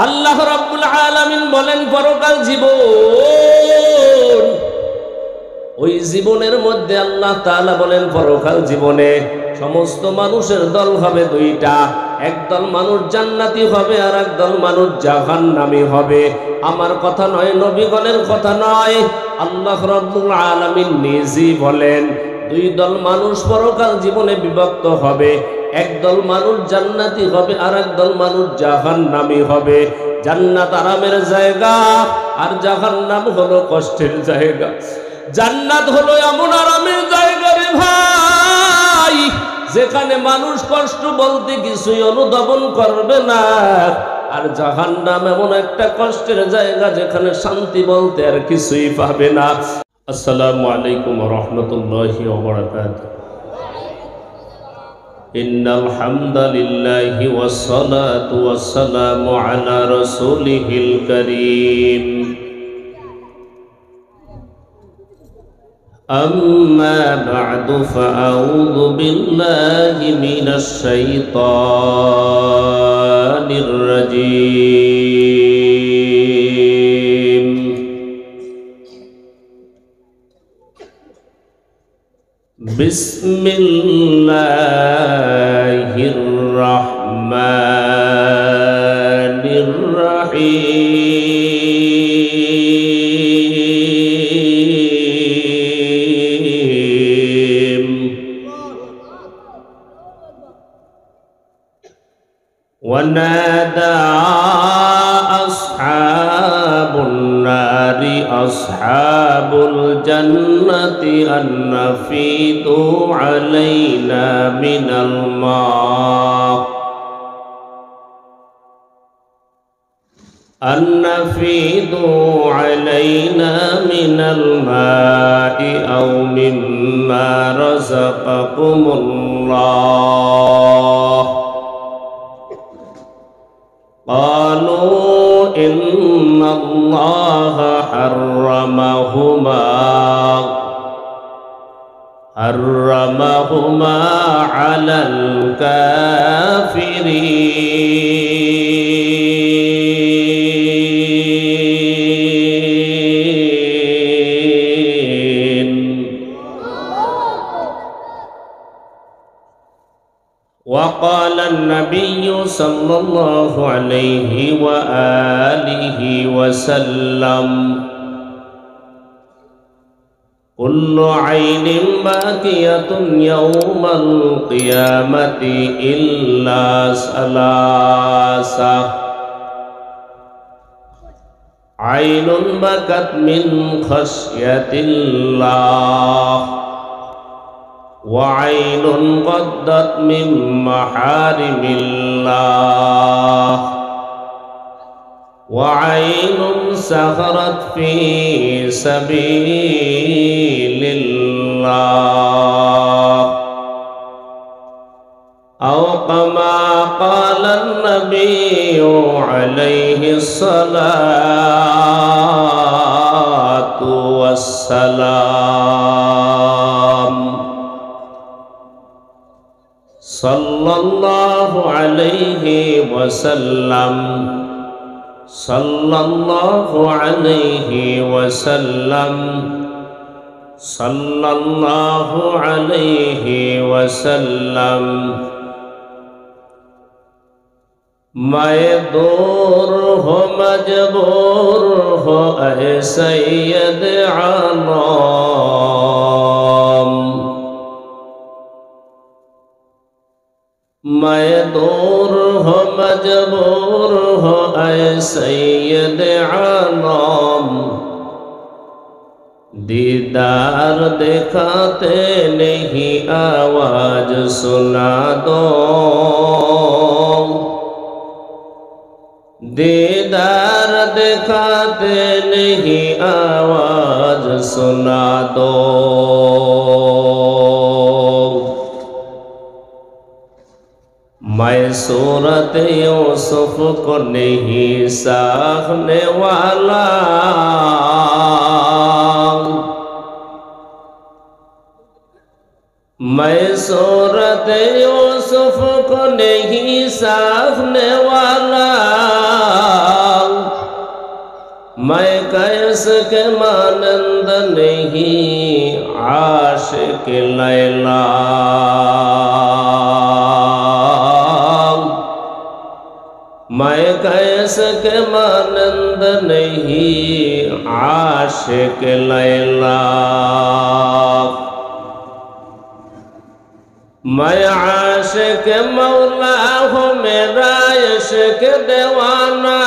আল্লাহ রাব্বুল আলামিন বলেন পরকাল জীবন, ওই জীবনের মধ্যে আল্লাহ তাআলা বলেন পরকাল জীবনে সমস্ত মানুষের দল হবে দুইটা, একদল মানুষ জান্নাতি হবে আর একদল মানুষ জাহান্নামী হবে। আমার কথা নয়, নবীগণের কথা নয়, আল্লাহ রাব্বুল আলামিন নিজেই বলেন দুই দল মানুষ পরকাল জীবনে বিভক্ত হবে, একদল মানুষ জান্নাতি হবে আর একদল মানুষ জাহান্নামী হবে। জান্নাত আরামের জায়গা আর জাহান্নাম হলো কষ্টের জায়গা। জান্নাত হলো এমন আরামের জায়গা রে ভাই, যেখানে মানুষ কষ্ট বলতে কিছুই অনুধাবন করবে না, আর জাহান্নাম এমন একটা কষ্টের জায়গা যেখানে শান্তি বলতে আর কিছুই পাবে না। আসসালামু আলাইকুম ওয়া রাহমাতুল্লাহি ওয়া বারাকাতুহু। ইন্নাল হামদালিল্লাহি ওয়াস সালাতু ওয়াস সালামু আলা রাসূলিহিল কারীম। أما بعد فأعوذ بالله من الشيطان الرجيم. بسم الله الرحمن الرحيم. ونادى أصحاب النار أصحاب الجنة أن أفيضوا علينا من الماء أن أفيضوا علينا من الماء أو مما رزقكم الله. قالوا إن الله حرمهما على الكافرين. وقال النبي صلى الله عليه وآله وسلم كل عين باكية يوم القيامة إلا ثلاثة: عين بكت من خشية الله، وعين غضت من محارم الله، وعين سخرت في سبيل الله، أو كما قال النبي عليه الصلاة والسلام. صلى الله عليه وسلم، صلى الله عليه وسلم، صلى الله عليه وسلم. मैं दूर हो मजबूर हो ऐ सैयद आलम, मैं दूर हो मजबूर हो ऐ सैयद आलम। दीदार दिखाते नहीं आवाज सुना दो, दीदार दिखाते नहीं आवाज सुना दो। मैं सूरत यूसुफ को नहीं साखने वाला, मैं सूरत यूसुफ को नहीं साखने वाला। मैं कैसे मानंद नहीं आशिक लैला, मैं कैसे मानंद नहीं आशिक लैला, मैं आशिक मौला हूँ मेरा इश्क दीवाना,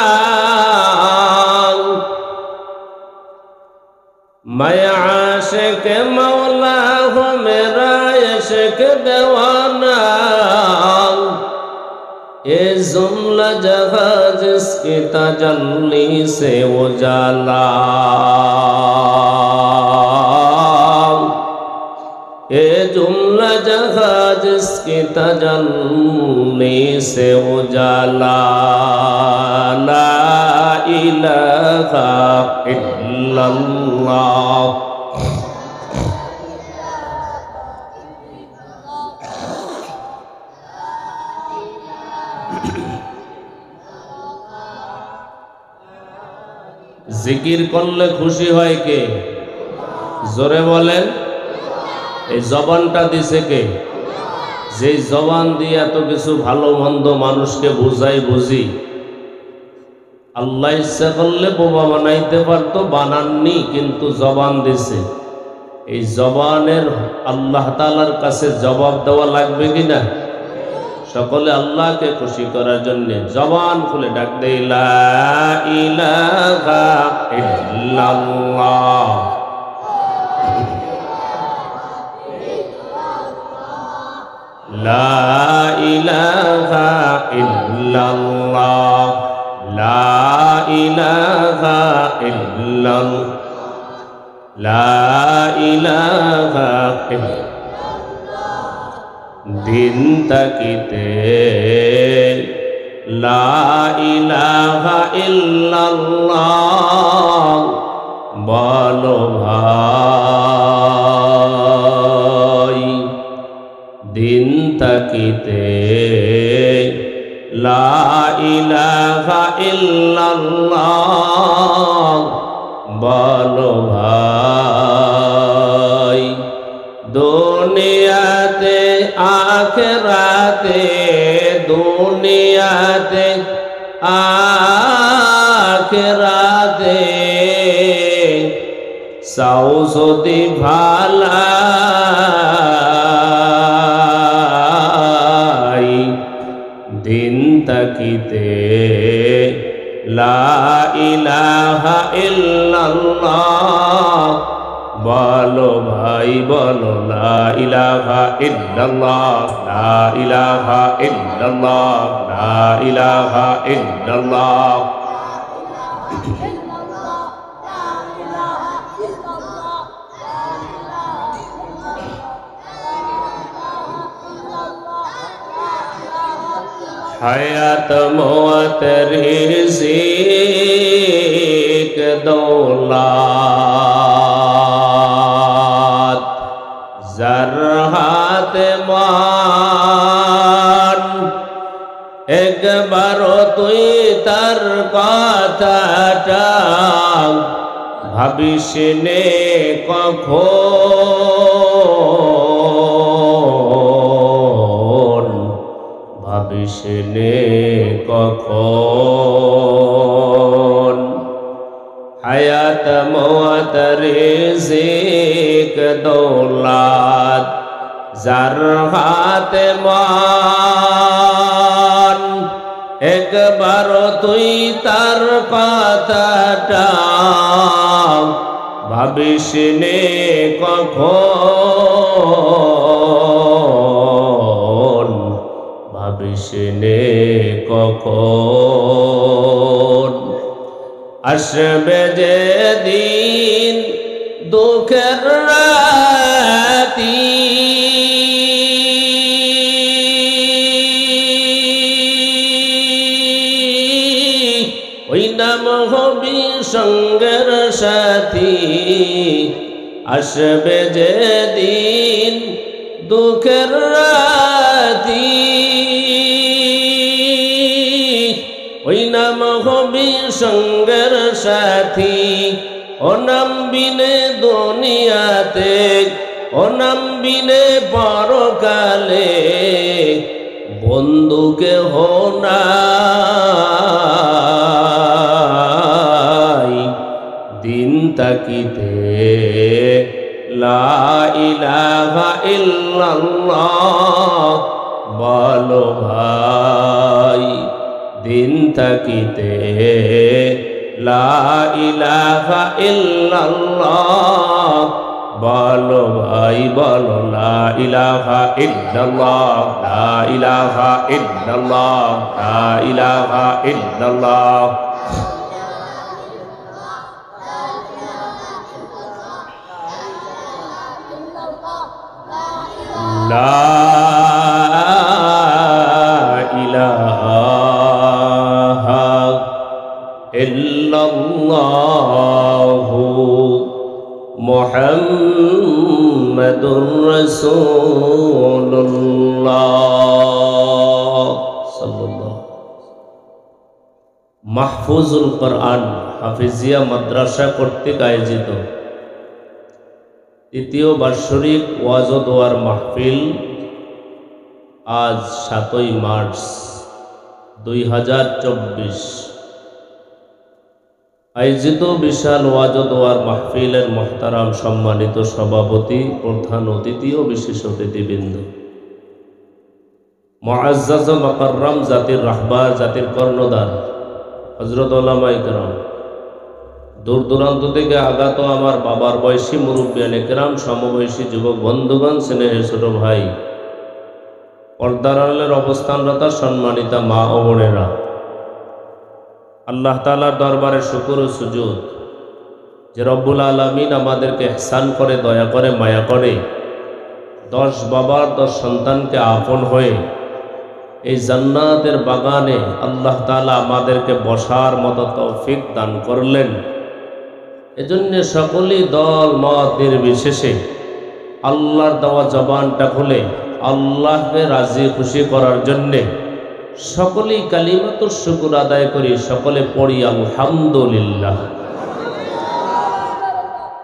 मैं आशिक मौला हूँ मेरा इश्क दीवाना, ये जुमला जहाँ जिसकी तजल्ली से उजाला, ये जुमला जहाँ जिसकी तजल्ली से उजाला, ला इलाहा इल्लल्लाह। জিকির করলে খুশি হয় কে? জোরে বলেন। এই জবানটা দিছে কে? যে জবান দিয়ে এত কিছু ভালো মন্দ মানুষকে বুঝাই বুঝি, আল্লাহ ইচ্ছা করলে বোবা বানাইতে পারতো, বানাননি, কিন্তু জবান দিছে। এই জবানের আল্লাহ তাআলার কাছে জবাব দেওয়া লাগবে কিনা? সকলে আল্লাহকে খুশি করার জন্য জবান খুলে ডাক দেই, লা ইলাহা ইল্লাল্লাহ, লা ইলাহা ইল্লাল্লাহ, লা ইলাহা ইল্লাল্লাহ, লা ইলাহা ইল্লাল্লাহ। দিন তাকিতে লা ইলাহা ইল্লাল্লাহ বলো ভাই, দিন তাকিতে লা ইলাহা ইল্লাল্লাহ বলো ভাই, দুনিয়াতে আখিরাতে, দুনিয়াতে আখিরাতে চাও যদি ভালাই, দিন তাকিতে লা ইলাহা ইল্লাল্লাহ বলো ভাই, বলো লা ইলাহা ইল্লাল্লাহ, লা ইলাহা ইল্লাল্লাহ, লা ইলাহা ইল্লাল্লাহ। হায়াত মওত রিজিক দৌলত যার হাতে মান, একবার তুই তার কথাটা ভাবিস নে কখন, ভাবিস নে কখন, হায়াত মওত রিজিক দৌলত যার হাতে মান, একবার তুই তার কথাটা ভাবিস নে কখন, ভাবিস নে কখন, আসবে যে দিন দুঃখের রাতি, ওই নাম হবি সঙ্গের সাথী, আসবে যে দিন দুঃখের রাতি, ওই নাম নাম হবি সঙ্গের সাথী, ও নাম বিনে দুনিয়াতে, ও নাম বিনে পরকালে, বন্ধুকে হো নাই দিন তাকিতে। লা ইলাহা ইল্লাল্লাহ বলো ভাই, দিন তাকিতে। লা ইলাহা ইল্লাল্লাহ বলো ভাই, বলো লা ইলাহা ইল্লাল্লাহ, লা ইলাহা ইল্লাল্লাহ, লা ইলাহা ইল্লাল্লাহ। লা ইলাহা ইল্লাল্লাহু মুহাম্মাদুর রাসূলুল্লাহ সাল্লাল্লাহু। মাহফুজুল কোরআন হাফিজিয়া মাদ্রাসা কর্তৃক আয়োজিত তৃতীয় বার্ষিক ওয়াজ ও দোয়ার মাহফিল আজ 7ই মার্চ 2024 আয়োজিত বিশাল ওয়াজ ও দোয়ার মাহফিলের মুহতারাম সম্মানিত সভাপতি, প্রধান অতিথি ও বিশেষ অতিথিবৃন্দ, মুআজ্জাজ ও মুকাররম জাতির রাহবার, জাতির কর্ণধার হযরত উলামায়ে কেরাম, দূর দূরান্ত থেকে আগত আমার বাবার বয়সী মুরব্বিয়ানে কেরাম, সমবয়সী যুবক বন্ধুগণ, স্নেহের ছোট ভাই, পর্দার আড়ালের অবস্থানরত সম্মানিতা মা ও বোনেরা, আল্লাহ তাআলার দরবারে শুকর ও সুজুদ যে রব্বুল আলামিন আমাদেরকে ইহসান করে, দয়া করে, মায়া করে 10 বাবার 10 সন্তানকে আপন হয়ে এই জান্নাতের বাগানে আল্লাহ তাআলা আমাদেরকে বসার মতো তৌফিক দান করলেন। এজন্য সকলেই দল মত নির্বিশেষে আল্লাহর দেওয়া জবানটা খুলে আল্লাহকে রাজি খুশি করার জন্যে সকলেই কালিমাতুশ শুকর আদায় করি, সকলে পড়ি আলহামদুলিল্লাহ।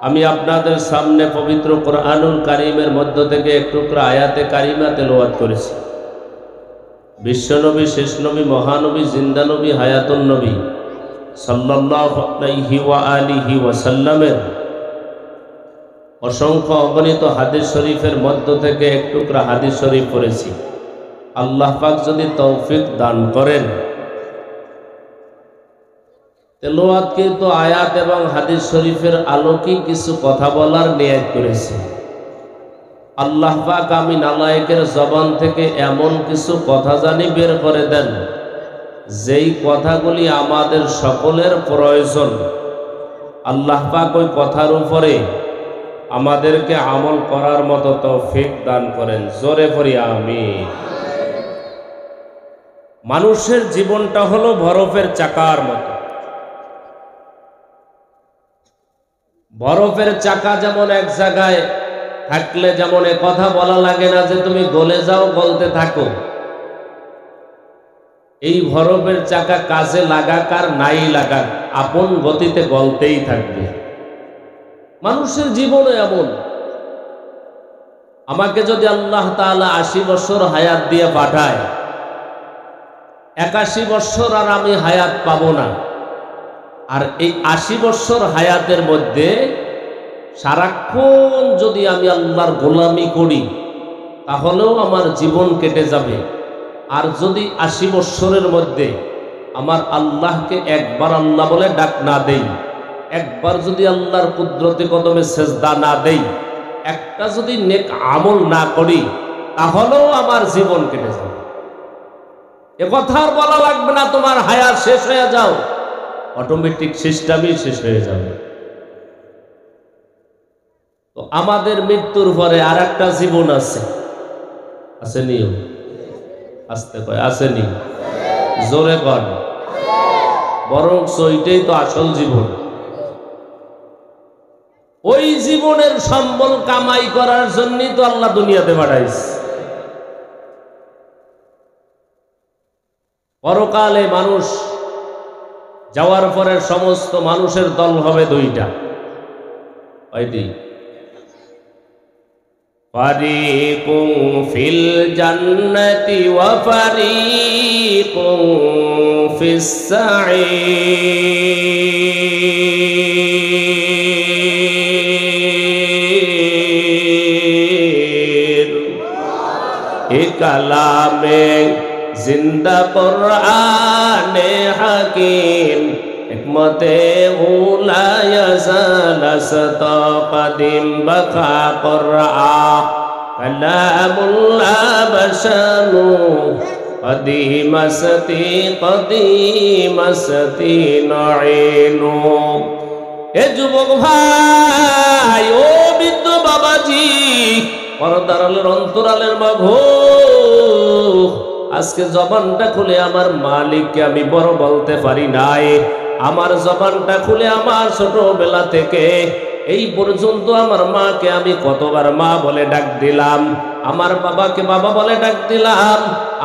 আমি আপনাদের সামনে পবিত্র কোরআনুল কারীমের মধ্য থেকে এক টুকরা আয়াতে কারিমা তেলাওয়াত করেছি। বিশ্বনবী, শেষ নবী, মহানবী, জিন্দা নবী, হায়াতুন নবী সাল্লাল্লাহু আলাইহি ওয়া আলিহি ওয়াসাল্লামের অসংখ্য অগণিত হাদিস শরীফের মধ্য থেকে এক টুকরা হাদিস শরীফ পড়েছি। আল্লাহ পাক যদি তৌফিক দান করেন, তেলাওয়াতকৃত আয়াত এবং হাদিস শরীফের আলোকে কিছু কথা বলার নিয়ত করেছি। আল্লাহ পাক আমি নালায়েকের জবান থেকে এমন কিছু কথা জানি বের করে দেন, যেই কথাগুলি আমাদের সকলের প্রয়োজন। আল্লাহ পাক ওই কথার উপরে আমাদেরকে আমল করার মতো তৌফিক দান করেন। জোরে পড়ি আমিন। মানুষের জীবনটা হলো বরফের চাকার মতো। বরফের চাকা যেমন এক জায়গায় থাকলে যেমন এ কথা বলা লাগে না যে তুমি গলে যাও, গলতে থাকো। এই বরফের চাকা কাজে লাগাক আর নাই লাগাক আপন গতিতে গলতেই থাকবে। মানুষের জীবনে এমন। আমাকে যদি আল্লাহ তাআলা 80 বছর হায়াত দিয়ে পাঠায়, 81 বছর আর আমি হায়াত পাবো না। আর এই 80 বছর হায়াতের মধ্যে সারাক্ষণ যদি আমি আল্লাহর গোলামি করি, তাহলেও আমার জীবন কেটে যাবে। আর যদি 80 বছরের মধ্যে আমার আল্লাহকে একবার আল্লাহ বলে ডাক না দেই, একবার যদি আল্লাহর কুদরতি কদমে সেজদা না দেই, একটা যদি নেক আমল না করি, তাহলেও আমার জীবন কেটে যাবে। এ কথা আর বলা লাগবে না তোমার হায়াত শেষ হয়ে যাও, অটোমেটিক সিস্টেমই শেষ হয়ে যাবে। তো আমাদের মৃত্যুর পরে আর একটা জীবন আছে, আসেনি? আসতে কয় আসেনি? জোরে কর। বরং ওইটাই তো আসল জীবন। ওই জীবনের সম্বল কামাই করার জন্যই তো আল্লাহ দুনিয়াতে পাঠাইছে। পরকালে মানুষ যাওয়ার পরে সমস্ত মানুষের দল হবে দুইটা, কয়টি? ফারিকুন ফিল জান্নাতি ওয়া ফারিকুন ফিস সাঈর। এ কালামে জিন্দা কুরআনে হাকিম হিকমতে উলা ইয়াজাল সাতাকাদিম বাকা কুরআন কালামুল্লাহ বাশানু কদিমাসতি নাইনু। এ যুবক ভাই, ও বৃদ্ধ বাবাজি, পরদারালের অন্তরালের মাগো, আজকে জবানটা খুলে আমার মালিককে আমি বড় বলতে পারি নাই। আমার জবানটা খুলে আমার ছোটবেলা থেকে এই পর্যন্ত আমার মাকে আমি কতবার মা বলে ডাক দিলাম, আমার বাবাকে বাবা বলে ডাক দিলাম,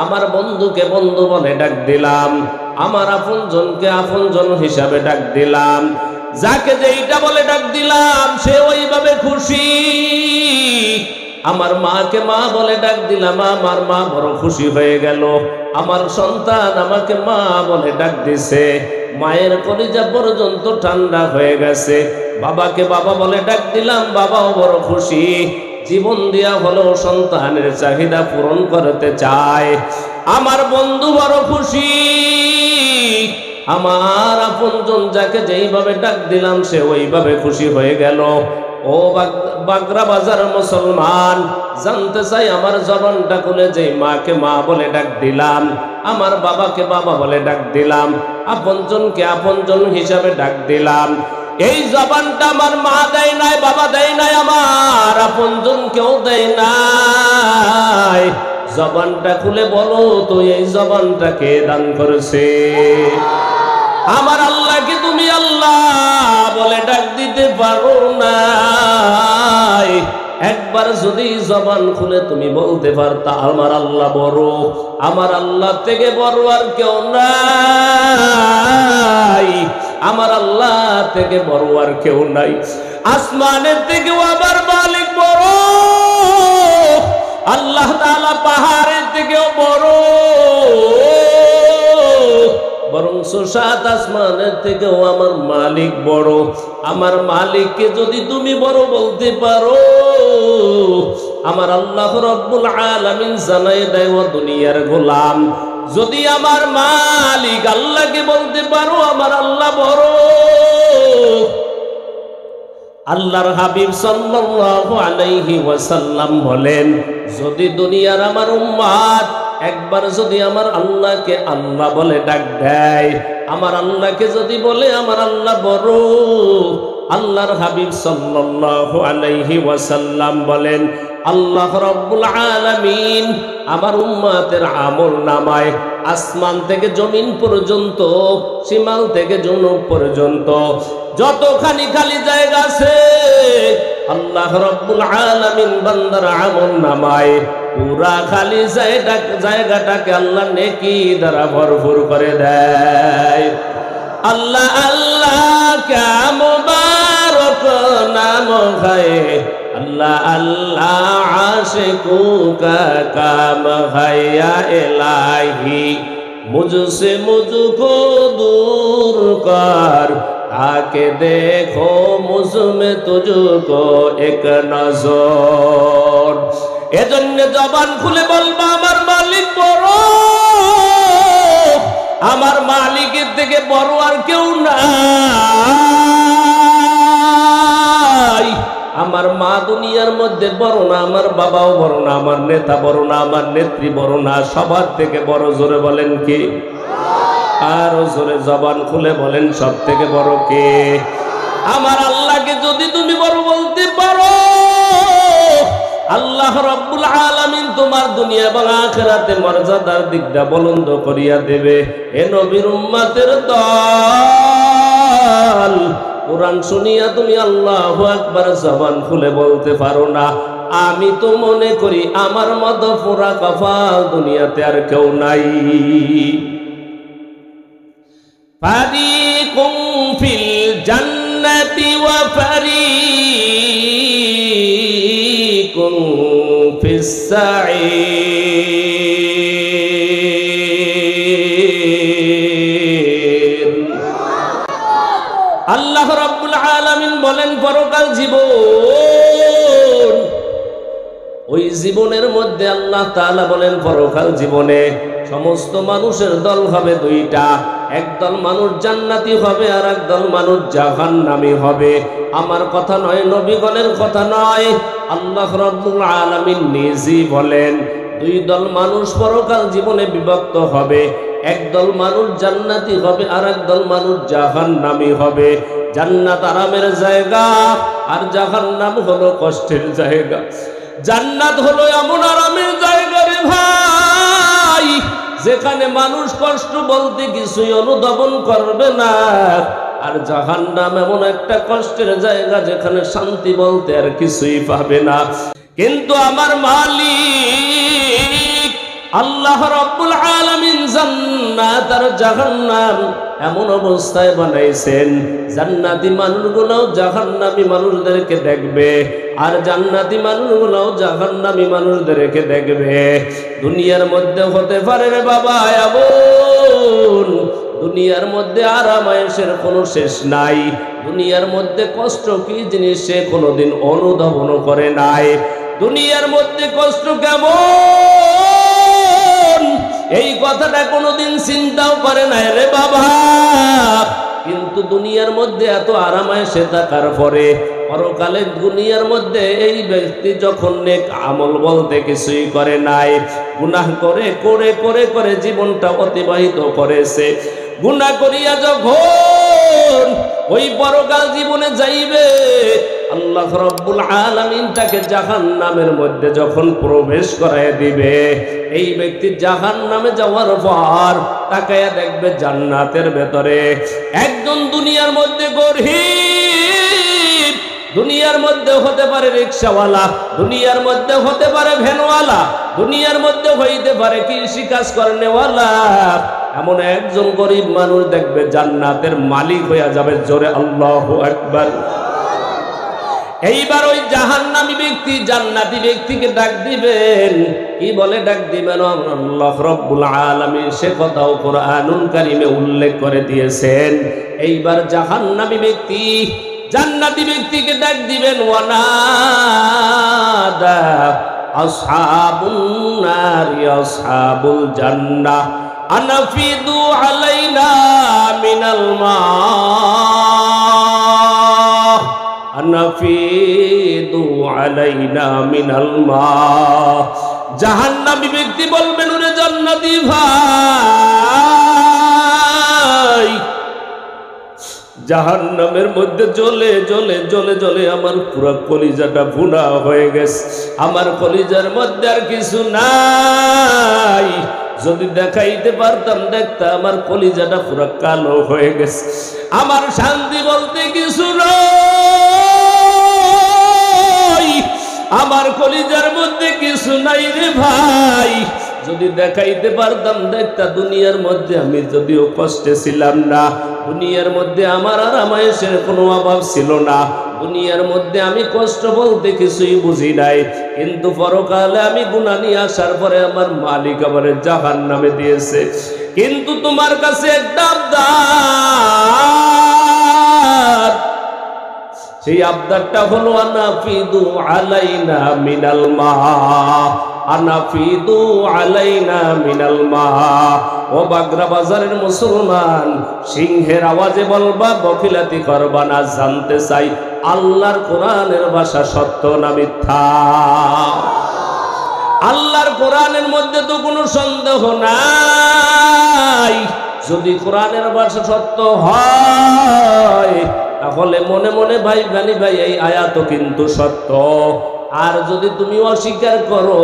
আমার বন্ধুকে বন্ধু বলে ডাক দিলাম, আমার আপনজনকে আপনজন হিসাবে ডাক দিলাম। যাকে যেইটা বলে ডাক দিলাম সে ওইভাবে খুশি। আমার মাকে মা বলে ডাক দিলাম, আমার মা বড় খুশি হয়ে গেল। আমার সন্তান আমাকে মা বলে ডাক দিছে, মায়ের কলিজা পর্যন্ত ঠান্ডা হয়ে গেছে। বাবাকে বাবা বলে ডাক দিলাম, বাবাও বড় খুশি। জীবন দিয়া হলেও সন্তানের চাহিদা পূরণ করতে চায়। আমার বন্ধু বড় খুশি। আমার আপনজন যাকে যেইভাবে ডাক দিলাম সে ওইভাবে খুশি হয়ে গেল। ও বাগরা বাজার মুসলমান, জানতে চাই আমার জবানটা খুলে যে মাকে মা বলে ডাক দিলাম, আমার বাবাকে বাবা বলে ডাক দিলাম, আপনজনকে আপনজন হিসাবে ডাক দিলাম, এই জবানটা আমার মা দেয় নাই, বাবা দেয় নাই, আমার আপনজন কেউ দেয় নাই। জবানটা খুলে বলো তো, এই জবানটাকে দান করেছে আমার আল্লাহকে তুমি আল্লাহ বলে ডাক দিতে পারো না। একবার যদি জবান খুলে তুমি বলতে পারতা আমার আল্লাহ বড়, আমার আল্লাহ থেকে বড় আর কেউ নাই, আমার আল্লাহ থেকে বড় আর কেউ নাই, আসমানের থেকেও আমার মালিক বড়, আল্লাহ তাআলা পাহাড়ের থেকেও বড়, বরং সাত আসমানের থেকেও আমার মালিক বড়। আমার মালিককে যদি তুমি বড় বলতে পারো, আমার আল্লাহ রব্বুল আলামিন জানাই দেয় ও দুনিয়ার গোলাম, যদি আমার মালিক আল্লাহকে বলতে পারো আমার আল্লাহ বড়। আল্লাহর হাবিব সাল্লাল্লাহু আলাইহি ওয়াসাল্লাম বলেন, যদি দুনিয়ার আমার উম্মাত একবার যদি আমার আল্লাহকে আল্লাহ বলে ডাক দেয়, আমার আল্লাহকে যদি বলে আমার আল্লাহ বড়, আল্লাহর হাবিব সাল্লাল্লাহু আলাইহি ওয়াসাল্লাম বলেন, আল্লাহ রাব্বুল আলামিন আমার উম্মতের আমল নামায় আসমান থেকে জমিন পর্যন্ত, শিমাল থেকে জুনুব পর্যন্ত যতখানি খালি জায়গা আছে, আল্লাহ রাব্বুল আলামিন বান্দার আমল নামায় পুরা খালি জায়গাটাকে আল্লাহ নেকি দ্বারা ভরপুর করে দেয়। আল্লাহ আল্লাহ কা মুবারক নাম খায়ে, আল্লাহ আল্লাহ আশিকু কা কাম খায়া ইলাহি, মুঝসে মুঝকো দূর কর, তাকে দেখো মুঝমে তুঝকো এক নজর। এজন্য জবান খুলে বলবা আমার মালিক বড়, আমার মালিকের থেকে বড় আর কেউ নাই। আমার মা দুনিয়ার মধ্যে বড় না, আমার বাবাও বড় না, আমার নেতা বড় না, আমার নেত্রী বড় না, সবার থেকে বড়। জোরে বলেন কে? আরো জোরে জবান খুলে বলেন সব থেকে বড় কে? আমার আল্লাহকে যদি তুমি বড় বলতে পারো, আল্লাহ রাব্বুল আলামিন তোমার দুনিয়া এবং আখিরাতে মর্যাদার দিকটা বুলন্দ করিয়া দেবে। এ নবীর উম্মতের দল, কোরআন শুনিয়া তুমি আল্লাহু আকবার জবান খুলে বলতে পারো না, আমি তো মনে করি আমার মতো পুরা কপাল দুনিয়াতে আর কেউ নাই। জান্নাতি ওয়া ফারিকুন ফিস সাঈর। আল্লাহ রাব্বুল আলামিন বলেন পরকাল জীবন, ওই জীবনের মধ্যে আল্লাহ তাআলা বলেন পরকাল জীবনে সমস্ত মানুষের দল হবে দুইটা, একদল মানুষ জান্নাতি হবে আর একদল মানুষ জাহান্নামী হবে। আমার কথা নয়, নবীগণের কথা নয়, আল্লাহ রাব্বুল আলামিন নিজেই বলেন দুই দল মানুষ পরকাল জীবনে বিভক্ত হবে, একদল মানুষ জান্নাতি হবে আর একদল মানুষ জাহান্নামী হবে। জান্নাত আরামের জায়গা আর জাহান্নাম হলো কষ্টের জায়গা। জান্নাত হলো এমন আরামের জায়গা রে ভাই, যেখানে মানুষ কষ্ট বলতে কিছুই অনুধাবন করবে না, আর জাহান্নাম এমন একটা কষ্টের জায়গা যেখানে শান্তি বলতে আর কিছুই পাবে না। কিন্তু আমার মালিক আল্লাহ রাব্বুল আলামিন জান্নাত আর জাহান্নাম এমন অবস্থায় বানাইছেন, জান্নাতি মানুষগুলো জাহান্নামী মানুষদেরকে দেখবে আর জান্নাতি মানুষগুলো জাহান্নামী মানুষদেরকে দেখবে। দুনিয়ার মধ্যে হতে পারে রে বাবা এমন, দুনিয়ার মধ্যে আরাম আয়েশের কোনো শেষ নাই, দুনিয়ার মধ্যে কষ্ট কি জিনিস সে কোনোদিন অনুধাবন করে নাই। দুনিয়ার মধ্যে কষ্ট কেমন এই কথাটা কোনোদিন চিন্তাও করে নাই রে বাবা। কিন্তু দুনিয়ার মধ্যে এত আরাম আয়েশে থাকার পরে পরকালে দুনিয়ার মধ্যে এই ব্যক্তি যখন নেক আমল বলতে কিছুই করে নাই, গুনাহ করে করে করে করে জীবনটা অতিবাহিত করেছে, গুনাহ করিয়া যখন ওই পরকাল জীবনে যাইবে, আল্লাহ রাব্বুল আলামিন তাকে জাহান্নামের মধ্যে যখন প্রবেশ করায় দিবে, এই ব্যক্তি জাহান্নামে যাওয়ার পর তাকায়া দেখবে জান্নাতের ভেতরে একজন দুনিয়ার মধ্যে গরিব, দুনিয়ার মধ্যে হতে পারে রিকশাওয়ালা, দুনিয়ার মধ্যে হতে পারে ভ্যানওয়ালা, দুনিয়ার মধ্যে হইতে পারে কৃষি কাজ করেনেওয়ালা, এমন একজন গরিব মানুষ দেখবে জান্নাতের মালিক হইয়া যাবে। জোরে আল্লাহু আকবার। এইবার ওই জাহান্নামী ব্যক্তি জান্নাতি ব্যক্তিকে ডাক দিবেন, কি বলে ডাক দিবেন? আল্লাহ রাব্বুল আলামিন সে কথাও কোরআনুল কারীমে উল্লেখ করে দিয়েছেন। এইবার জাহান্নামী ব্যক্তি জান্নাতি ব্যক্তিকে ডাক দিবেন, ওয়ানাদা আসহাবুন নারি আসহাবুল জান্নাহ আনাফিদু আলাইনা মিনাল মা আনাফিদু আলাইনা মিনাল মা। জাহান্নামী ব্যক্তি বলবেন, ওরে জান্নাতি ভাই, জাহান্নামের মধ্যে জ্বলে জ্বলে জ্বলে জ্বলে আমার পুরো কলিজাটা ভুনা হয়ে গেছে, আমার কলিজার মধ্যে আর কিছু নাই, যদি দেখাইতে পারতাম দেখতাম আমার কলিজাটা পুরো কালো হয়ে গেছে, আমার শান্তি বলতে কিছু নাই, আমার কলিজার মধ্যে কিছু নাই রে ভাই, যদি দেখাইতে পারতাম দেখতা দুনিয়ার মধ্যে আমি যদিও কষ্টে ছিলাম না, দুনিয়ার মধ্যে আমার আরাম আয়েশের কোনো অভাব ছিল না, দুনিয়ার মধ্যে আমি কষ্ট বলতে কিছুই বুঝি নাই, কিন্তু পরকালে আমি গুনাহ নিয়ে আসার পরে আমার মালিক আমার জাহান্নামে দিয়েছে। কিন্তু তোমার কাছে একটা আবদার, সেই আবদারটা হলো আনাফিদু আলাইনা মিনাল মা আনাফিদু আলাইনা মিনাল মা। ও বাগরা বাজারের মুসলমান, সিংহের আওয়াজে বলবা, বকিলাতি করবা না, জানতে চাই আল্লাহর কোরআনের ভাষা সত্য না মিথ্যা? আল্লাহর কোরআনের মধ্যে তো কোনো সন্দেহ নাই, যদি কোরআনের ভাষা সত্য হয় তাহলে মনে মনে ভাই গানি ভাই এই আয়াত কিন্তু সত্য, আর যদি তুমি অস্বীকার করো,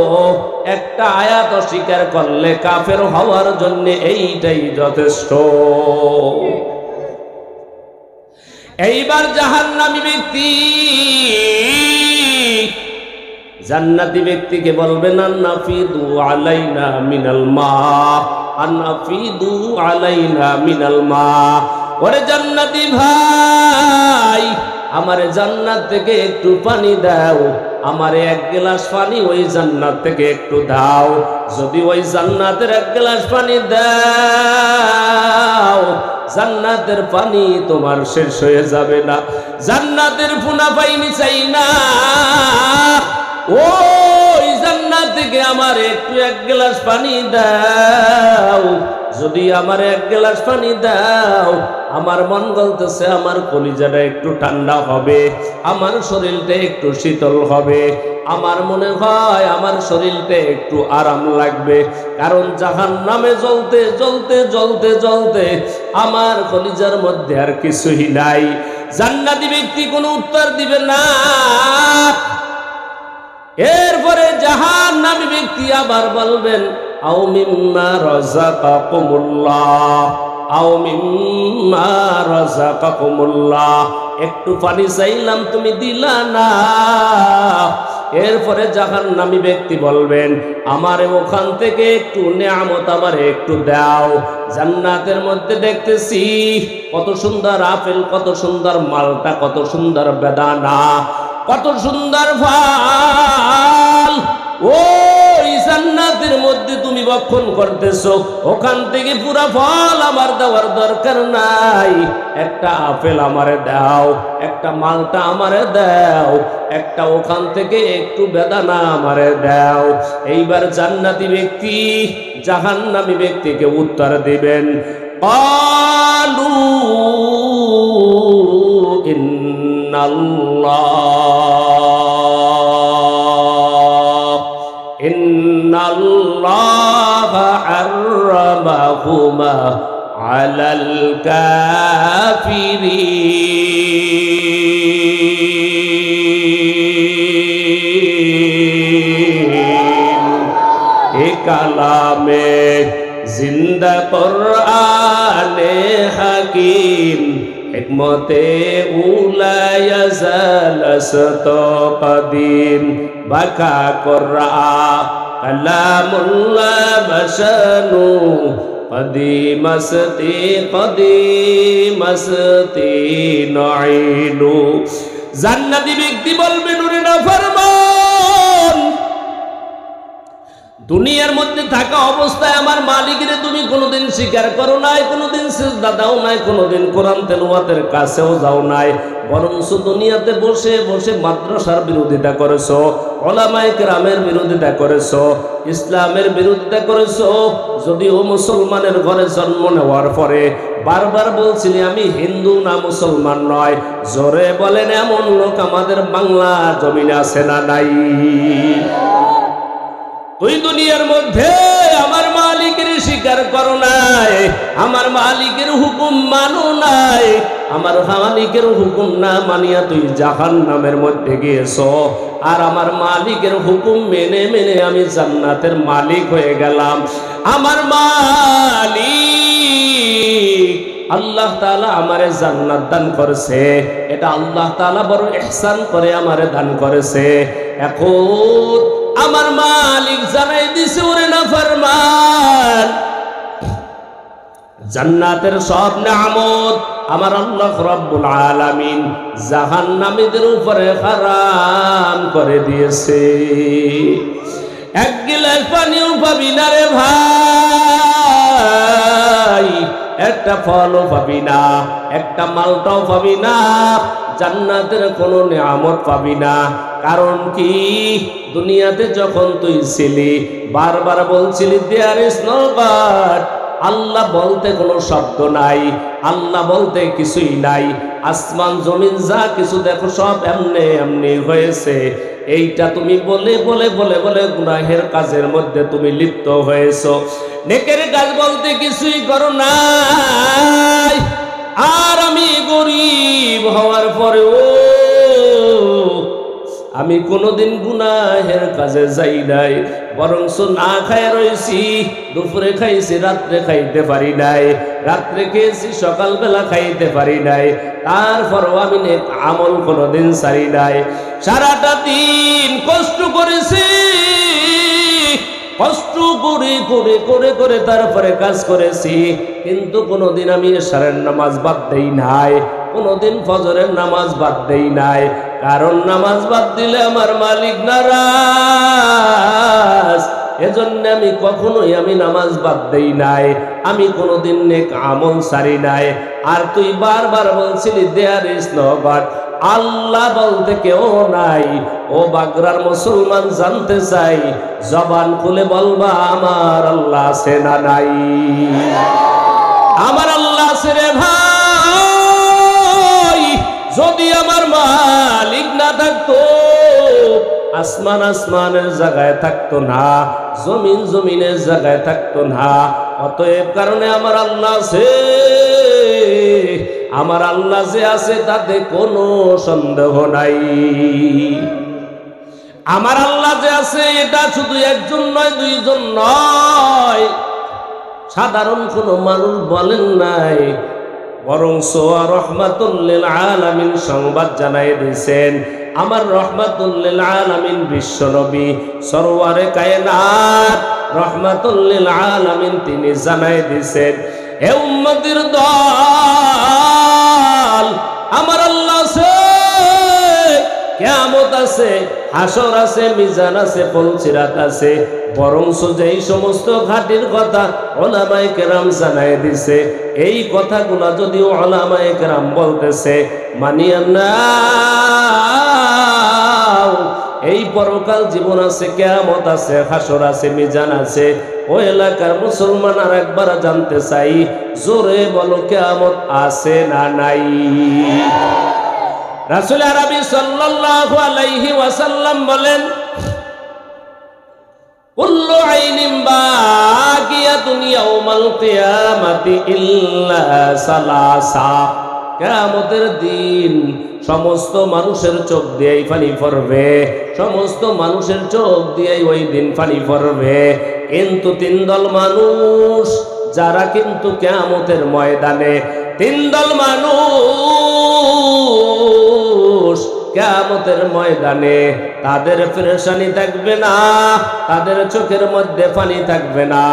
একটা আয়াত অস্বীকার করলে কাফের হওয়ার জন্য এইটাই যথেষ্ট। এইবার জাহান্নামী ব্যক্তি জান্নাতি ব্যক্তিকে বলবেন, আনাফিদু আলাইনা মিনাল মা আনাফিদু আলাইনা মিনাল মা। ওরে জান্নাতি ভাই, আমারে জান্নাত থেকে একটু পানি দাও, আমারে এক গ্লাস পানি ওই জান্নাত থেকে একটু দাও। যদি ওই জান্নাতের এক গ্লাস পানি দাও, জান্নাতের পানি তোমার শেষ হয়ে যাবে না। জান্নাতের পুনা পাইনি চাই না, ওই জান্নাত থেকে আমার একটু এক গ্লাস পানি দাও। যদি আমার এক গ্লাস পানি দাও, আমার মন গলতেছে, আমার কলিজাটা একটু ঠান্ডা হবে, আমার শরীরটা একটু শীতল হবে, আমার মনে হয় আমার শরীরটা একটু আরাম লাগবে। কারণ জাহান্নামে জ্বলতে জ্বলতে জ্বলতে জ্বলতে আমার কলিজার মধ্যে আর কিছুই নাই। জান্নাতি ব্যক্তি কোনো উত্তর দিবে না। এরপরে জাহান্নামী ব্যক্তি আবার বলবেন, আও মিম্মা রাযাকাকুমুল্লাহ, আও মিম্মা রাযাকাকুমুল্লাহ, একটু পানি চাইলাম তুমি দিলা না। এরপরে জাহান্নামী ব্যক্তি বলবেন, আমারে ওখান থেকে একটু নেয়ামত আমারে একটু দাও। জান্নাতের মধ্যে দেখতেছি কত সুন্দর আপেল, কত সুন্দর মালটা, কত সুন্দর বেদানা, কত সুন্দর ফল। ওই জান্নাতের মধ্যে তুমি ভক্ষণ করতেছো, ওখান থেকে পুরা ফল আমার দেওয়ার দরকার নাই। একটা আপেল আমারে দাও, একটা মালটা আমারে দাও, একটা ওখান থেকে একটু বেদানা আমারে দাও। এইবার জান্নাতি ব্যক্তি জাহান্নামী ব্যক্তিকে উত্তর দিবেন, ক্বালু ইন্নাল্লাহা হাররামাহুমা আলাল কাফিরিন। এ কালামে জিন্দা কুরআনে হাকিম, হিকমতে উলায়া জালাসত কদিম, বাকা কুরআ কালামুল্লাহ বাশানু কদিমাসতি কদিমাসতি নাইলু। জান্নাতি ব্যক্তি বলবেন, ওরে নাফরমান, দুনিয়ার মধ্যে থাকা অবস্থায় আমার মালিকের তুমি কোনোদিন স্বীকার করো নাই, কোনোদিন সিজদা দাও নাই, কোনোদিন কোরআন তেলাওয়াতের কাছেও যাও নাই, বরঞ্চ দুনিয়াতে বসে বসে মাদ্রাসার বিরোধিতা করেছো, উলামায়ে কেরামের বিরোধিতা করেছো, ইসলামের বিরোধিতা করেছো। যদিও মুসলমানের ঘরে জন্ম নেওয়ার পরে বারবার বলছিলি আমি হিন্দু না মুসলমান নয়। জোরে বলেন, এমন লোক আমাদের বাংলা জমিনে আছে না নাই? তুই দুনিয়ার মধ্যে আমার মালিকের স্বীকার করো নাই, আমার মালিকের হুকুম মানো নাই, আমার মালিকের হুকুম না মানিয়া তুই জাহান্নামের মধ্যে গিয়েছো। আর আমার মালিকের হুকুম মেনে মেনে আমি জান্নাতের মালিক হয়ে গেলাম। আমার মালিক আল্লাহ তাআলা আমারে জান্নাত দান করেছে, এটা আল্লাহ তাআলা বড় ইহসান করে আমারে দান করেছে। এখন আমার মালিক জানাই দিছে, ওরে নাফরমান, জান্নাতের সব নিয়ামত আমার আল্লাহ রাব্বুল আলামিন জাহান্নামীদের উপরে হারাম করে দিয়েছে। এক গিলাস পানিও পাবি না রে ভাই, একটা ফলও পাবি না, একটা মালটাও পাবি না, জান্নাতের কোনো নিয়ামত পাবি না। কারণ কি, দুনিয়াতে যখন তুই ছিলি বারবার বলছিলি দেয়ার ইজ নো গড, আল্লাহ বলতে কোনো শব্দ নাই, আল্লাহ বলতে কিছুই নাই, আসমান জমিন যা কিছু দেখো সব এমনি এমনি হয়েছে। এইটা তুমি বলে বলে বলে বলে গুনাহের কাজের মধ্যে তুমি লিপ্ত হয়েছো, নেকের কাজ বলতে কিছুই করো নাই। আর আমি গরিব হওয়ার পরেও আমি কোনোদিন গুনাহের কাজে যাই নাই, বরঞ্চ না খায় রয়েছি, দুপুরে খাইছি রাত্রে খাইতে পারি নাই, রাত্রে খেয়েছি সকালবেলা খাইতে পারি নাই, তারপরও আমি নেক আমল কোনোদিন ছাড়ি নাই। সারাটা দিন কষ্ট করেছি, কষ্ট করে করে করে করে তারপরে কাজ করেছি, কিন্তু কোনোদিন আমি এশারের নামাজ বাদ দেই নাই, কোনোদিন ফজরের নামাজ বাদ দেই নাই। কারণ নামাজ বাদ দিলে আমার মালিক নারাজ, এজন্য আমি কখনোই নামাজ বাদ দেই নাই, আমি কোনোদিন নেক আমল সারি নাই। আর তুই বারবার বলছিলি দেয়ার ইজ নো গড, আল্লাহ বলতে কেউ নাই। ও বাগরার মুসলমান, জানতে চাই জবান খুলে বলবা আমার আল্লাহ আছে না নাই? আমার আল্লাহ আছে রে ভাই। যদি আমার মালিক না থাকতো, আসমান আসমানের জায়গায় থাকতো না, জমিন জমিনের জায়গায় থাকতো না। অতএব কারণে আমার আল্লাহ আছে, আমার আল্লাহ যে আছে তাতে কোনো সন্দেহ নাই। আমার আল্লাহ যে আছে এটা শুধু একজন নয়, দুইজন নয়, সাধারণ কোনো মানুষ বলেন নাই, বরং সোয়া রহমাতুল লিল আলামিন সংবাদ জানাই দিয়েছেন। আমার রহমাতুল লিল আলামিন বিশ্ব নবী সরওয়ারে কায়নাত রহমাতুল লিল আলামিন তিনি জানাই দিয়েছেন, হে উম্মতের দল, আমার আল্লাহ আছে, কিয়ামত আছে, হাসর আছে, মিজান আছে, পুলসিরাত আছে। বরঞ্চ যেই সমস্ত ঘাটির কথা উলামায়ে কেরাম জানাই দিছে, এই কথাগুলো যদি উলামায়ে কেরাম বলতেছে মানিয়া নাও। এই পরকাল জীবন আছে, কিয়ামত আছে, হাসর আছে, মিজান আছে। ও এলাকার মুসলমান আর একবার জানতে চাই, জোরে বলো কিয়ামত আছে না নাই? রাসূল আরবি সাল্লাল্লাহু আলাইহি ওয়াসাল্লাম বলেন, কুল্লু আইনিন বাকিয়াতুন ইয়াউমাল কিয়ামাতি ইল্লা সালাসা। কিয়ামতের দিন সমস্ত মানুষের চোখ দিয়েই পানি পড়বে, সমস্ত মানুষের চোখ দিয়েই ওই দিন পানি পড়বে। কিন্তু তিন দল মানুষ যারা কিন্তু কিয়ামতের ময়দানে, তিন দল মানুষ কিয়ামতের ময়দানে তাদের পেরেশানি থাকবে না, তাদের চোখের মধ্যে পানি থাকবে না,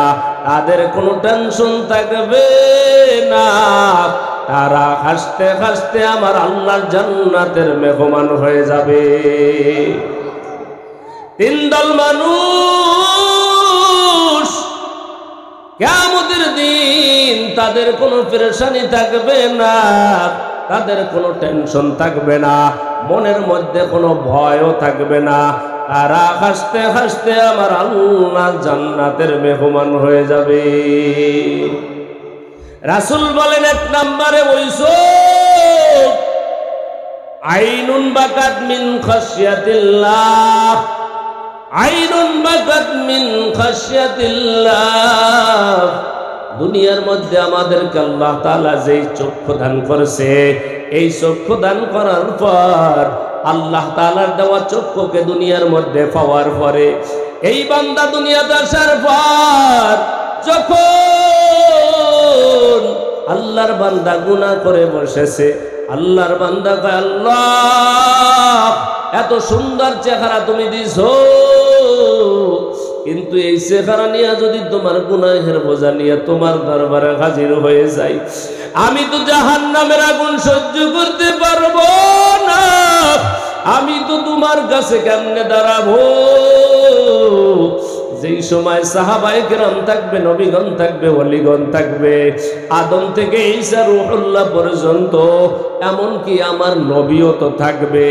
তাদের কোনো টেনশন থাকবে না। তারা হাসতে হাসতে আমার আল্লাহর জান্নাতের মেহমান হয়ে যাবে। তিন দল মানুষ কিয়ামতের দিন তাদের কোনো পেরেশানি থাকবে না, তাদের কোনো টেনশন থাকবে না, মনের মধ্যে কোনো ভয়ও থাকবে না। তারা হাসতে হাসতে আমার আল্লাহ জান্নাতের মেহমান হয়ে যাবে। রাসূল বলেন, এক নম্বরে ওই চোখ আইনুন বাকাত মিন খাশিয়াতিল্লাহ, আইনুন বাকাত মিন খাশিয়াতিল্লাহ। দুনিয়ার মধ্যে আমাদেরকে আল্লাহ তাআলা যেই চক্ষু দান করেছে, এই চক্ষু দান করার পর আল্লাহ তাআলার দেওয়া চক্ষুকে দুনিয়ার মধ্যে পাওয়ার পরে এই বান্দা দুনিয়াতে আসার পর যখন আল্লাহর বান্দা গুনাহ করে বসেছে, আল্লাহর বান্দা কয়, আল্লাহ এত সুন্দর চেহারা তুমি দিছো, কিন্তু এই চেহারা নিয়ে যদি তোমার গুনাহের বোঝা নিয়ে তোমার দরবারে হাজির হয়ে যাই, আমি তো জাহান্নামের আগুন সহ্য করতে পারবো না। আমি তো তোমার কাছে কেমনে দাঁড়াবো? যেই সময় সাহাবায়ে কেরাম থাকবে, নবীগণ থাকবে, ওলিগণ থাকবে, আদম থেকে ঈসা রূহুল্লাহ পর্যন্ত, এমনকি আমার নবীও তো থাকবে।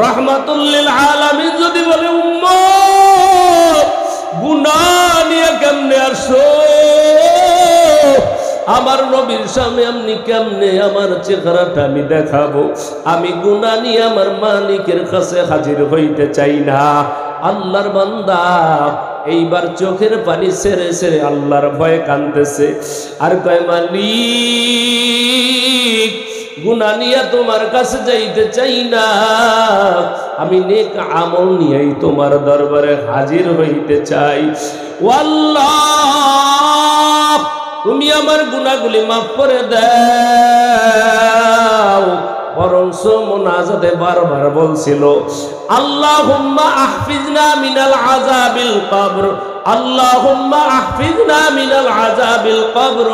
রহমাতুল লিল আলামিন যদি বলে, উম্মত গুনাহ নিয়ে কেমনে আসো? আমার নবীর সামনে আপনি কেমনে আমার চেহারাটা আমি দেখাবো? আমি গুনাহ নিয়ে আমার মালিকের কাছে হাজির হইতে চাই না। আল্লাহর বান্দা এইবার চোখের পানি ছেড়ে ছেড়ে আল্লাহর ভয়ে কাঁদতেছে, আর কয়, মালিক গুনাহ নিয়ে তোমার কাছে যাইতে চাই না, আমি নেক আমল নিয়েই তোমার দরবারে হাজির হইতে চাই। আল্লাহ তুমি আমার গুনাহগুলি মাফ করে দাও। বরংস মুনাজাতে বারবার বলছিল, আল্লাহুম্মা আহফিজনা মিনাল আযাবিল কবর, আল্লাহুম্মা আহফিজনা মিনাল আযাবিল কবর।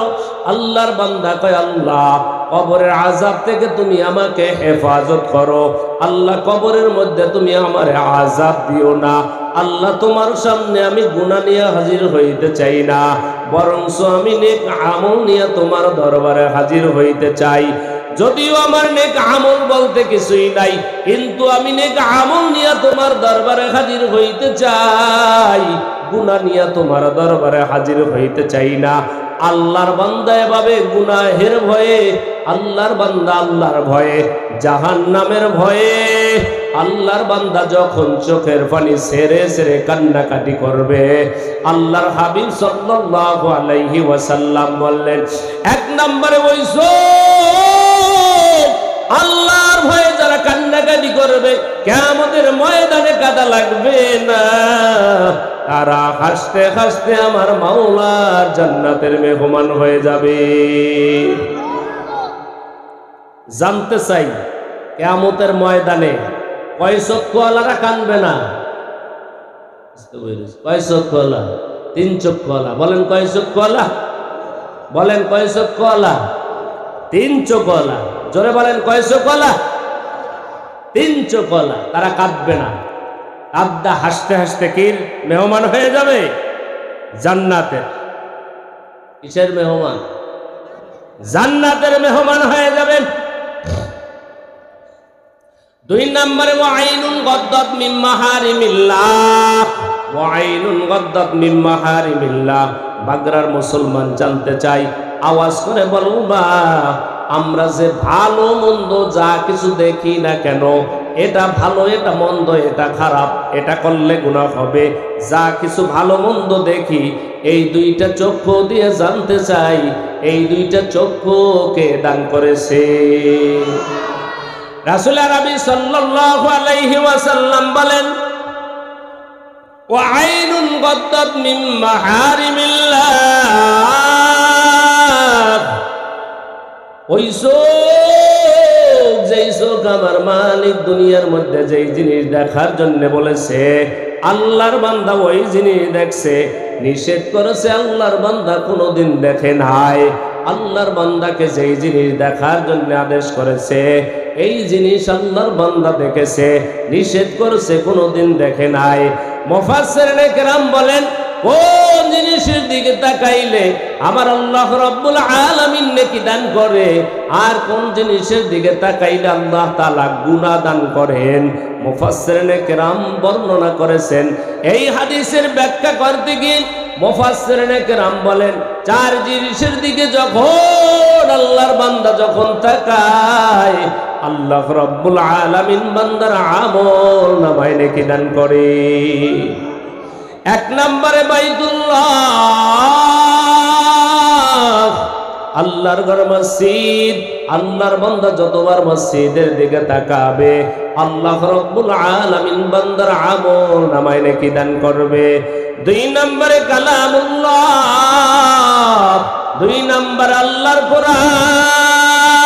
আল্লাহর বান্দা কয় আল্লাহ কবরের আযাব থেকে তুমি আমাকে হেফাজত করো। আল্লাহ কবরের মধ্যে তুমি আমারে আযাব দিও না। আল্লাহ তোমার সামনে আমি গুনাহ নিয়ে হাজির হইতে চাই না, বরঞ্চ আমি নেক আমল নিয়ে তোমার দরবারে হাজির হইতে চাই। যদিও আমার নেক আমল বলতে কিছুই নাই, কিন্তু আমি নেক আমল নিয়ে তোমার দরবারে হাজির হইতে চাই, গুনাহ নিয়ে তোমার দরবারে হাজির হইতে চাই না। আল্লাহর বান্দা এভাবে গুনাহের ভয়ে, আল্লাহর বান্দা আল্লাহর ভয়ে, জাহান্নামের ভয়ে, আল্লাহর বান্দা যখন চোখের পানি ছেড়ে ছেড়ে কান্নাকাটি করবে, আল্লাহর হাবিব সাল্লাল্লাহু আলাইহি ওয়াসাল্লাম বললেন, এক নম্বরে বইছো আল্লাহর ভয়ে যারা কান্নাকাটি করবে, কিয়ামতের ময়দানে কাদা লাগবে না, তারা হাসতে হাসতে আমার মাওলার জান্নাতের মেহমান হয়ে যাবে। জানতে চাই কিয়ামতের ময়দানে কয় চক্ষুওয়ালারা কানবে না? কয় চক্ষুওয়ালা? 3 চক্ষুওয়ালা। বলেন কয় চক্ষুওয়ালা? বলেন কয় চক্ষুওয়ালা? 3 চক্ষুওয়ালা। জোরে বলেন কয় চক্ষুওয়ালা? 3 চক্ষুওয়ালা। তারা কাঁদবে না, কাঁদা হাসতে হাসতে কি মেহমান হয়ে যাবে? জান্নাতের। কিসের মেহমান? জান্নাতের মেহমান হয়ে যাবেন। 2 নম্বরে ওয়াইনুন গদ্দাত মিন মাহারিমিল্লাহ। ওয়াইনুন গদ্দাত মিন মাহারিমিল্লাহ। বাগরার মুসলমান জানতে চাই, আওয়াজ করে বলবা, আমরা যে ভালো মন্দ যা কিছু দেখি না কেন, এটা ভালো এটা মন্দ এটা খারাপ, এটা করলে গুনাহ হবে, যা কিছু ভালো মন্দ দেখি, এই 2টা চক্ষু দিয়ে জানতে চাই, এই 2টা চক্ষুকে দান করেছে রাসূল আরবি সাল্লাল্লাহু আলাইহি ওয়াসাল্লাম বলেন, ওয়া আইনুন গদ্দাত মিন মাহারিমিল্লাহ। ওই চোখ, যেই চোখ আমার মালিক দুনিয়ার মধ্যে যেই জিনিস দেখার জন্য বলেছে, আল্লাহর বান্দা ওই জিনিস দেখছে। নিষেধ করেছে আল্লাহর বান্দা কোনোদিন দেখে নাই। আল্লাহর বান্দাকে যেই জিনিস দেখার জন্য আদেশ করেছে, এই জিনিস আল্লাহর বান্দা দেখেছে। নিষেধ করেছে কোনোদিন দেখে নাই। মুফাসসিরিনে কেরাম বলেন, কোন জিনিসের দিকে তাকাইলে আমার আল্লাহ রাব্বুল আলামিন নেকি দান করে, আর কোন জিনিসের দিকে তাকাইলে আল্লাহ তাআলা গুনাহ দান করেন। মুফাসসিরিনে কেরাম বর্ণনা করেছেন। এই হাদিসের ব্যাখ্যা করতে গিয়ে মুফাসসিরিনে কেরাম বলেন, 4 জিনিসের দিকে যখন আল্লাহর বান্দা যখন তাকায়, আল্লাহ রাব্বুল আলামিন বান্দার আমল নামায় নেকি দান করে। 1 নম্বরে বাইতুল্লাহ, আল্লাহর ঘর মসজিদ। আল্লাহর বান্দা যতবার মসজিদের দিকে তাকাবে, আল্লাহ রাব্বুল আলামিন বান্দার আমল নামায় নেকি দান করবে। 2 নম্বরে কালামুল্লাহ। 2 নম্বর আল্লাহর কোরআন।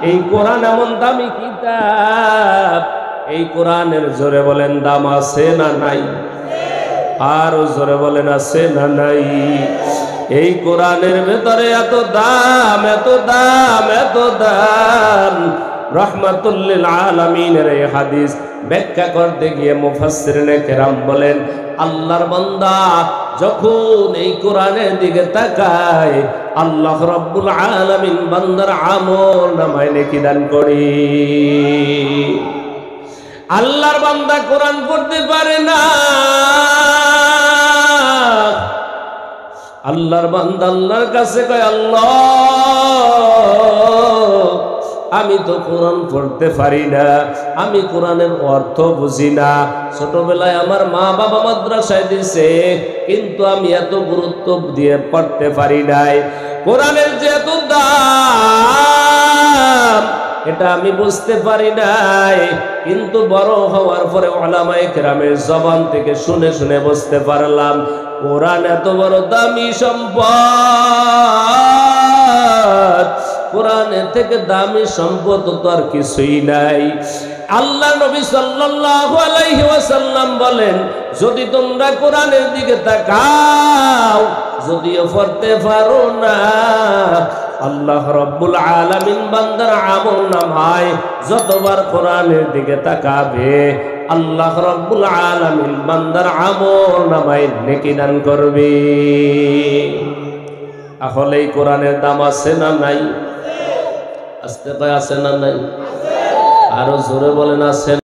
এই কোরআন এমন দামি কিতাব, এই কোরআনের জোরে বলেন দাম আছে না নাই? আর জোরে বলেন আছে না নাই? এই কোরআনের ভেতরে এত দাম, এত দাম, এত দাম। রহমাতুল লিল আলামিনের এই হাদিস ব্যাখ্যা করতে গিয়ে মুফাসসিরিনে কেরাম বলেন, আল্লাহর বান্দা যখন এই কোরআনের দিকে তাকায়, আল্লাহ রাব্বুল আলামিন বান্দার আমল নামায় নেকি দান করে। আল্লাহর বান্দা কোরআন পড়তে পারে না। আল্লাহর বান্দা আল্লাহর কাছে কয়, আল্লাহ আমি তো কোরআন পড়তে পারি না, আমি কোরআনের অর্থ বুঝি না। ছোটবেলায় আমার মা বাবা মাদ্রাসায় দিছে, কিন্তু আমি এত গুরুত্ব দিয়ে পড়তে পারি নাই। কোরআনের যে এত দাম, এটা আমি বুঝতে পারি নাই, কিন্তু বড় হওয়ার পরে উলামায়ে কেরামের জবান থেকে শুনে শুনে বুঝতে পারলাম, কোরআন এত বড় দামি সম্পদ। কোরআনের থেকে দামি সম্পদ তো আর কিছুই নাই। আল্লাহ নবী সাল্লাল্লাহু আলাইহি ওয়াসাল্লাম বলেন, যদি তোমরা কোরআনের দিকে তাকাও, যদিও পড়তে পারো না, আল্লাহ রাব্বুল আলামিন বান্দার আমলনামায় যতবার কোরআনের দিকে তাকাবে, আল্লাহ রাব্বুল আলামিন বান্দার আমলনামায় নেকি দান করবে। আসলে এই কোরআনের দাম আছে না নাই? আস্তে কয় আছে না নাই? আরো জোরে বলেন আছে।